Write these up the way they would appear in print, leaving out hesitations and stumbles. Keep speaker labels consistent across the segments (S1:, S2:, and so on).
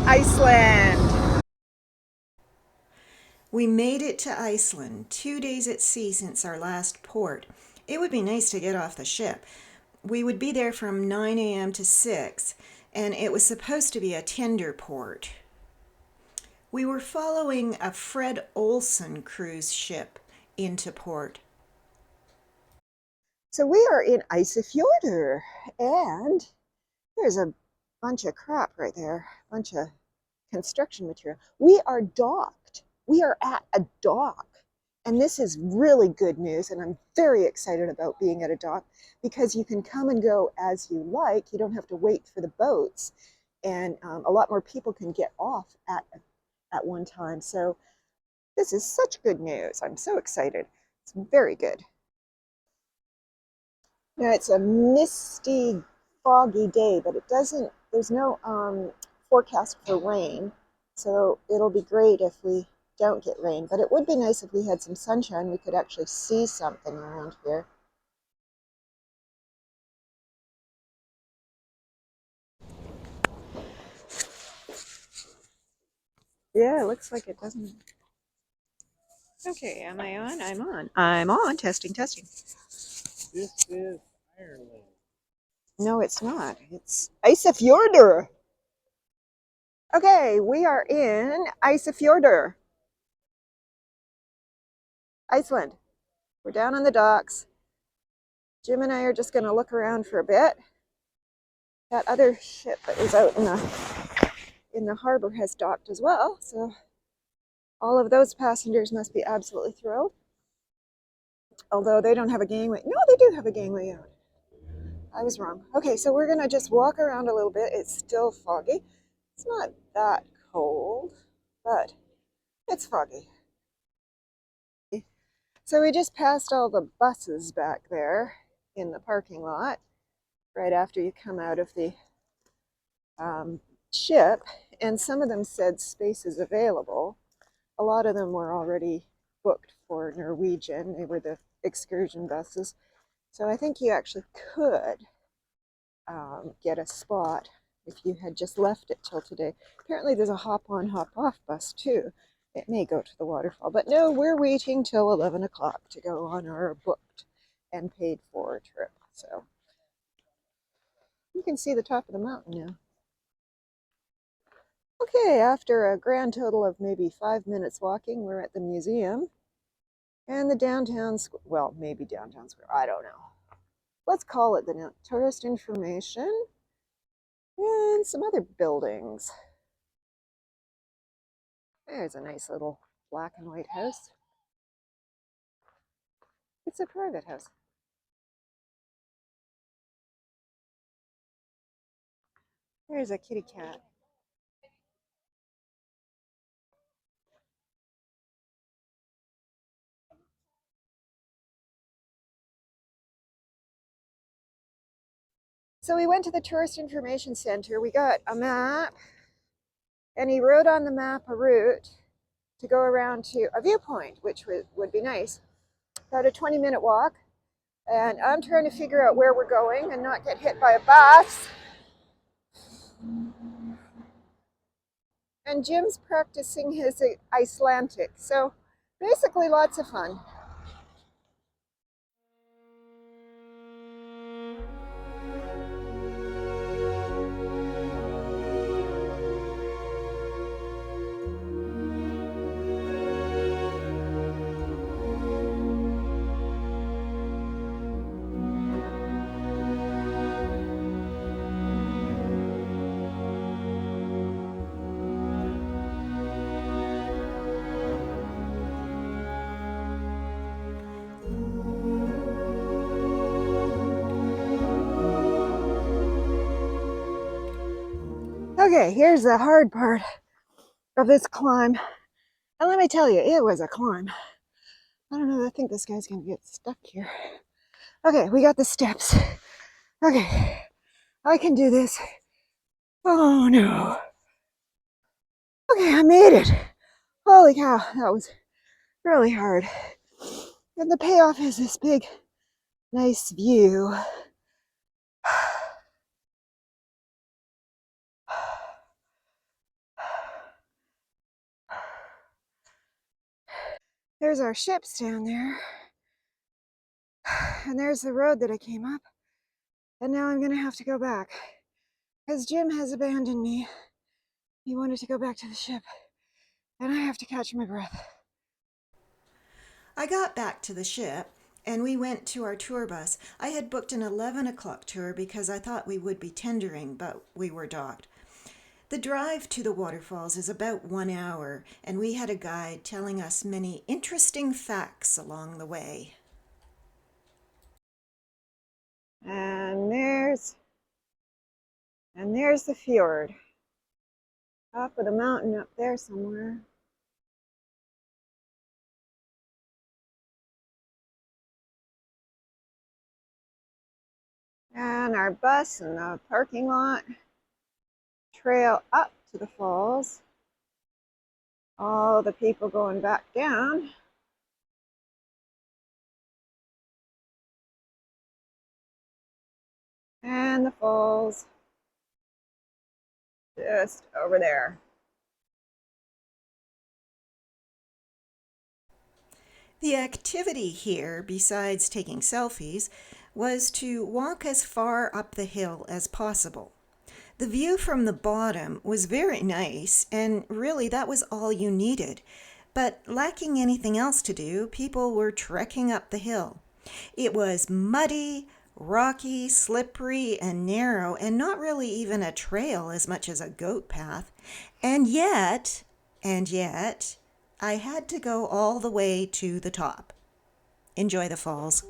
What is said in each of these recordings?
S1: Iceland. We made it to Iceland, 2 days at sea since our last port. It would be nice to get off the ship. We would be there from 9 a.m. to 6, and it was supposed to be a tender port. We were following a Fred Olsen cruise ship into port.
S2: So we are in Isafjordur, and there's a bunch of crap right there, a bunch of construction material. We are docked. We are at a dock. And this is really good news, and I'm very excited about being at a dock because you can come and go as you like. You don't have to wait for the boats, and a lot more people can get off at one time. So this is such good news. I'm so excited. It's very good. Now it's a misty, foggy day, but there's no forecast for rain. So it'll be great if we don't get rain. But it would be nice if we had some sunshine. We could actually see something around here. Yeah, it looks like it doesn't. Okay, am I on? I'm on. I'm on. Testing, testing.
S3: This is Ireland.
S2: No, it's not. It's Isafjordur. Okay, we are in Isafjordur, Iceland. We're down on the docks. Jim and I are just going to look around for a bit. That other ship that was out in the harbor has docked as well, so all of those passengers must be absolutely thrilled. Although they don't have a gangway. No, they do have a gangway out. I was wrong. Okay, so we're going to just walk around a little bit. It's still foggy. It's not that cold, but it's foggy. So we just passed all the buses back there in the parking lot right after you come out of the ship, and some of them said spaces available. A lot of them were already booked for Norwegian. They were the excursion buses. So I think you actually could get a spot if you had just left it till today. Apparently there's a hop-on, hop-off bus too. It may go to the waterfall, but no, we're waiting till 11 o'clock to go on our booked and paid for trip. So you can see the top of the mountain now. Okay, after a grand total of maybe 5 minutes walking, we're at the museum and the downtown square. Well, maybe downtown square, I don't know. Let's call it the tourist information and some other buildings. There's a nice little black and white house. It's a private house. There's a kitty cat. So we went to the Tourist Information Center. We got a map, and he wrote on the map a route to go around to a viewpoint, which would be nice. About a 20-minute walk. And I'm trying to figure out where we're going and not get hit by a bus. And Jim's practicing his Icelandic. So basically lots of fun. Okay, here's the hard part of this climb. And let me tell you, it was a climb. I don't know, I think this guy's gonna get stuck here. Okay, we got the steps. Okay, I can do this. Oh no. Okay, I made it. Holy cow, that was really hard. And the payoff is this big, nice view. There's our ships down there. And there's the road that I came up. And now I'm gonna have to go back. Because Jim has abandoned me. He wanted to go back to the ship. And I have to catch my breath.
S1: I got back to the ship and we went to our tour bus. I had booked an 11 o'clock tour because I thought we would be tendering, but we were docked. The drive to the waterfalls is about 1 hour, and we had a guide telling us many interesting facts along the way.
S2: And there's the fjord. Top of the mountain up there somewhere. And our bus in the parking lot. Trail up to the falls. All the people going back down. And the falls just over there.
S1: The activity here, besides taking selfies, was to walk as far up the hill as possible. The view from the bottom was very nice, and really that was all you needed. But lacking anything else to do, people were trekking up the hill. It was muddy, rocky, slippery, and narrow, and not really even a trail as much as a goat path. And yet, I had to go all the way to the top. Enjoy the falls.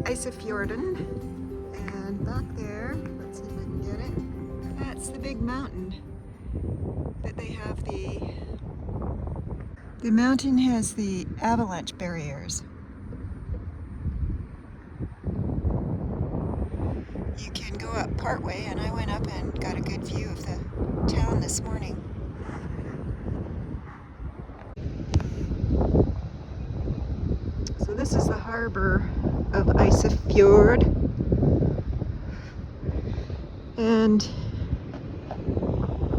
S1: Isafjordur, and back there, let's see if I can get it, that's the big mountain that they have. The mountain has the avalanche barriers. You can go up partway, and I went up and got a good view of the town this morning. So this is the harbor of Isafjord, and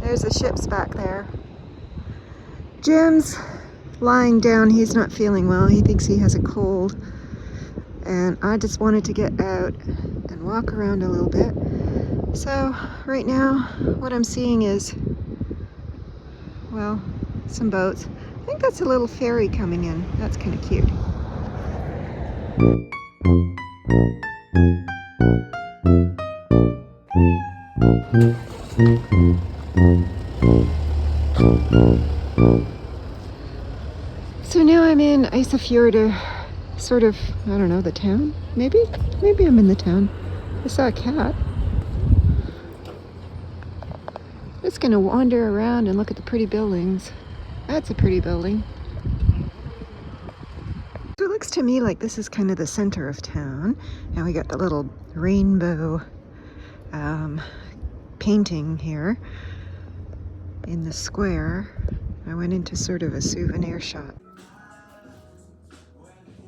S1: there's the ships back there. Jim's
S2: lying down. He's not feeling well. He thinks he has a cold. And I just wanted to get out and walk around a little bit. So right now what I'm seeing is, well, some boats. I think that's a little ferry coming in. That's kind of cute. So now I'm in Isafjordur, sort of, I don't know, the town? Maybe I'm in the town. I saw a cat. Just gonna wander around and look at the pretty buildings. That's a pretty building. So it looks to me like this is kind of the center of town. And we got the little rainbow painting here in the square. I went into sort of a souvenir shop.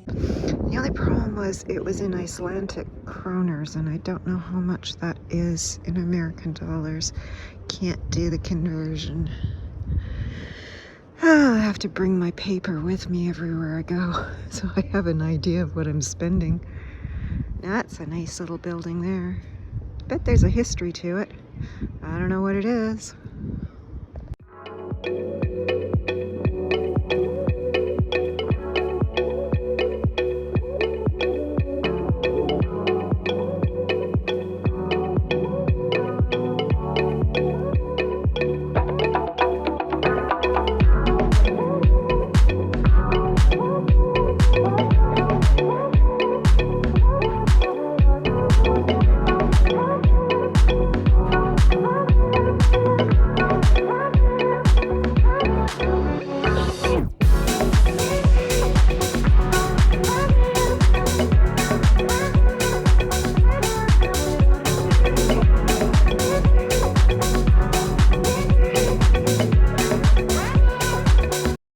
S2: The only problem was it was in Icelandic kroners, and I don't know how much that is in American dollars. Can't do the conversion. I'll have to bring my paper with me everywhere I go, so I have an idea of what I'm spending. That's a nice little building there. Bet there's a history to it. I don't know what it is.